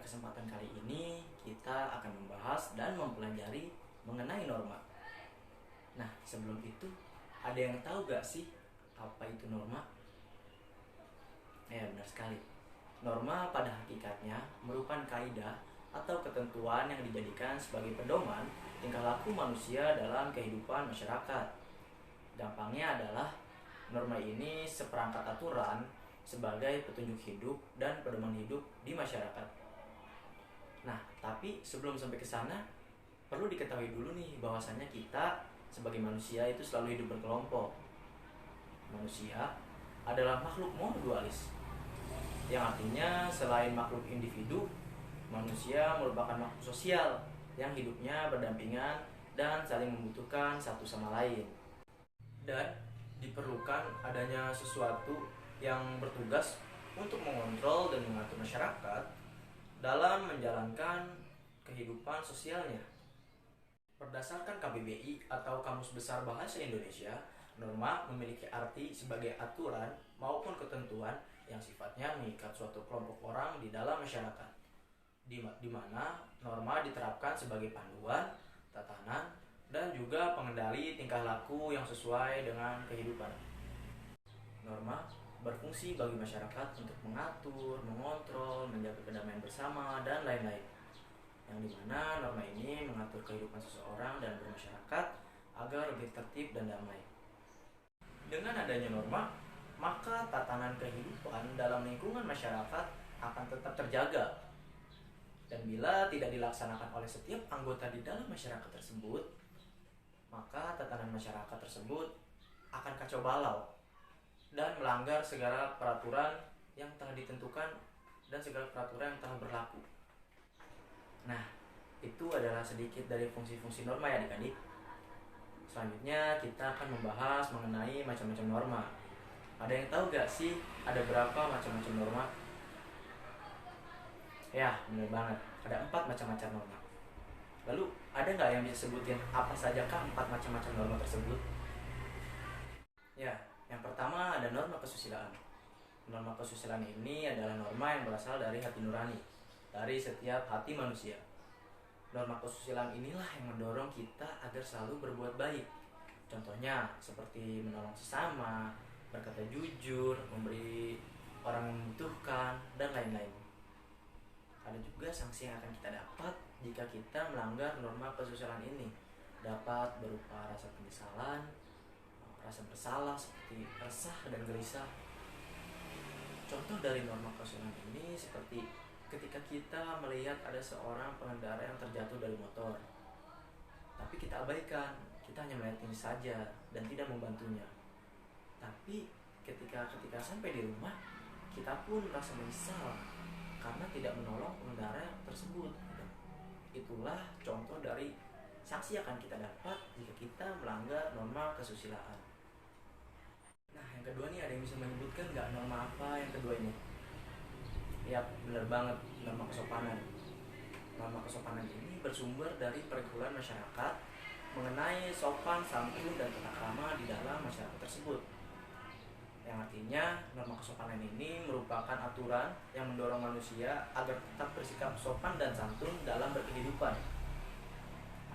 kesempatan kali ini kita akan membahas dan mempelajari mengenai norma. Nah, sebelum itu, ada yang tahu gak sih apa itu norma? Ya, benar sekali. Norma pada hakikatnya merupakan kaidah atau ketentuan yang dijadikan sebagai pedoman tingkah laku manusia dalam kehidupan masyarakat. Gampangnya adalah norma ini seperangkat aturan sebagai petunjuk hidup dan pedoman hidup di masyarakat. Nah, tapi sebelum sampai ke sana, perlu diketahui dulu nih bahwasannya kita sebagai manusia itu selalu hidup berkelompok. Manusia adalah makhluk monodualis, yang artinya selain makhluk individu, manusia merupakan makhluk sosial yang hidupnya berdampingan dan saling membutuhkan satu sama lain. Dan diperlukan adanya sesuatu yang bertugas untuk mengontrol dan mengatur masyarakat dalam menjalankan kehidupan sosialnya. Berdasarkan KBBI atau Kamus Besar Bahasa Indonesia, norma memiliki arti sebagai aturan maupun ketentuan yang sifatnya mengikat suatu kelompok orang di dalam masyarakat, di mana norma diterapkan sebagai panduan, tatanan, dan juga pengendali tingkah laku yang sesuai dengan kehidupan. Norma berfungsi bagi masyarakat untuk mengatur, mengontrol, menjaga kedamaian bersama, dan lain-lain. Yang dimana norma ini mengatur kehidupan seseorang dan bermasyarakat agar lebih tertib dan damai. Dengan adanya norma, maka tatanan kehidupan dalam lingkungan masyarakat akan tetap terjaga. Dan bila tidak dilaksanakan oleh setiap anggota di dalam masyarakat tersebut, maka tatanan masyarakat tersebut akan kacau balau dan melanggar segala peraturan yang telah ditentukan dan segala peraturan yang telah berlaku. Nah, itu adalah sedikit dari fungsi-fungsi norma ya adik-adik. Selanjutnya kita akan membahas mengenai macam-macam norma. Ada yang tahu gak sih ada berapa macam-macam norma? Ya, benar banget. Ada 4 macam-macam norma. Lalu, ada nggak yang bisa sebutin apa sajakah 4 macam-macam norma tersebut? Ya, yang pertama ada norma kesusilaan. Norma kesusilaan ini adalah norma yang berasal dari hati nurani, dari setiap hati manusia. Norma kesusilaan inilah yang mendorong kita agar selalu berbuat baik. Contohnya seperti menolong sesama, berkata jujur, memberi orang yang membutuhkan, dan lain-lain. Ada juga sanksi yang akan kita dapat jika kita melanggar norma kesusilaan ini. Dapat berupa rasa penyesalan, rasa bersalah seperti resah dan gelisah. Contoh dari norma kesusilaan ini seperti ketika kita melihat ada seorang pengendara yang terjatuh dari motor, tapi kita abaikan, kita hanya melihatnya saja dan tidak membantunya. Tapi ketika sampai di rumah, kita pun merasa menyesal karena tidak menolong pengendara tersebut. Itulah contoh dari sanksi yang akan kita dapat jika kita melanggar norma kesusilaan. Nah, yang kedua nih, ada yang bisa menyebutkan nggak norma apa yang kedua ini? Ya, benar banget, norma kesopanan. Norma kesopanan ini bersumber dari pergaulan masyarakat mengenai sopan, santun, dan tata krama di dalam masyarakat tersebut. Yang artinya, norma kesopanan ini merupakan aturan yang mendorong manusia agar tetap bersikap sopan dan santun dalam berkehidupan.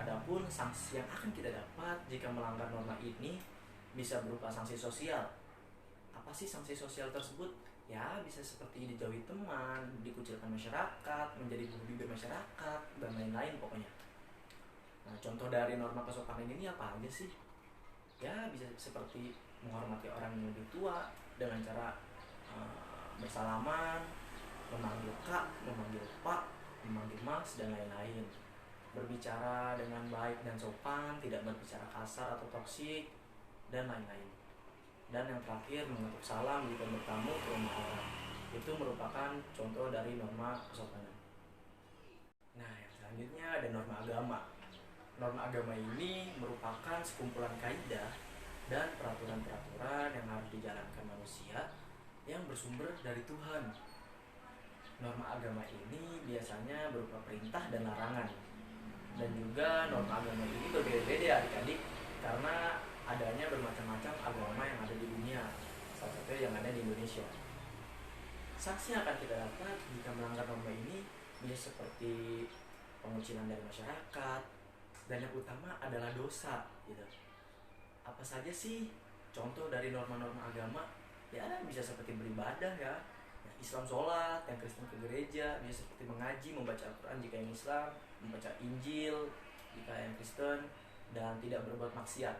Adapun sanksi yang akan kita dapat jika melanggar norma ini bisa berupa sanksi sosial. Apa sih sanksi sosial tersebut? Ya, bisa seperti dijauhi teman, dikucilkan masyarakat, menjadi buah bibir masyarakat, dan lain-lain pokoknya. Nah, contoh dari norma kesopanan ini apa aja sih? Ya, bisa seperti menghormati orang yang lebih tua dengan cara bersalaman, memanggil kak, memanggil pak, memanggil mas, dan lain-lain. Berbicara dengan baik dan sopan, tidak berbicara kasar atau toksik, dan lain-lain. Dan yang terakhir, mengetuk salam jika bertamu ke rumah orang. Itu merupakan contoh dari norma kesopanan. Nah, yang selanjutnya ada norma agama. Norma agama ini merupakan sekumpulan kaidah dan peraturan-peraturan yang harus dijalankan manusia yang bersumber dari Tuhan. Norma agama ini biasanya berupa perintah dan larangan. Dan juga norma agama ini berbeda-beda adik-adik karena adanya bermacam-macam agama yang ada di dunia, salah satunya yang ada di Indonesia. Sanksi yang akan kita dapat jika melanggar norma ini bisa seperti pengucilan dari masyarakat, dan yang utama adalah dosa gitu. Apa saja sih contoh dari norma-norma agama? Ya bisa seperti beribadah ya, Islam sholat, yang Kristen ke gereja, bisa seperti mengaji, membaca Al-Quran jika yang Islam, membaca Injil jika yang Kristen, dan tidak berbuat maksiat.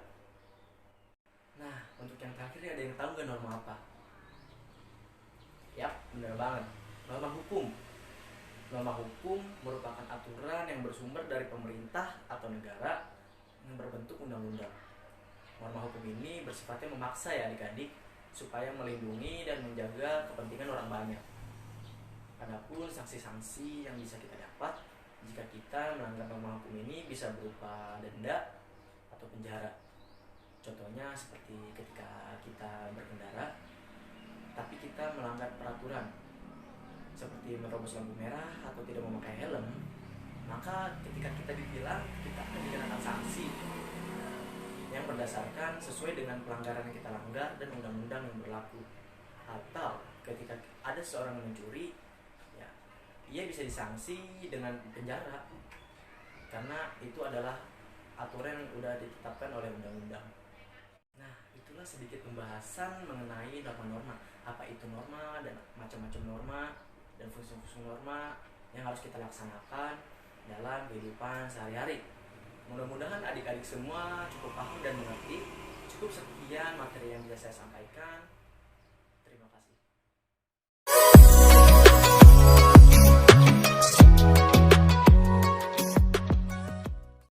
Nah, untuk yang terakhir ada yang tahu gak norma apa? Yap, benar banget. Norma hukum. Norma hukum merupakan aturan yang bersumber dari pemerintah atau negara yang berbentuk undang-undang. Norma hukum ini bersifatnya memaksa ya adik-adik, supaya melindungi dan menjaga kepentingan orang banyak. Adapun sanksi-sanksi yang bisa kita dapat jika kita melanggar norma hukum ini bisa berupa denda atau penjara. Contohnya seperti ketika kita berkendara tapi kita melanggar peraturan seperti menerobos lampu merah atau tidak memakai helm, maka ketika kita ditilang, kita akan dikenakan sanksi yang berdasarkan sesuai dengan pelanggaran yang kita langgar dan undang-undang yang berlaku. Atau ketika ada seorang yang mencuri, ya, ia bisa disanksi dengan penjara karena itu adalah aturan yang sudah ditetapkan oleh undang-undang. Nah, itulah sedikit pembahasan mengenai norma-norma. Apa itu norma dan macam-macam norma dan fungsi-fungsi norma yang harus kita laksanakan dalam kehidupan sehari-hari. Mudah-mudahan adik-adik semua cukup paham dan mengerti. Cukup sekian materi yang bisa saya sampaikan.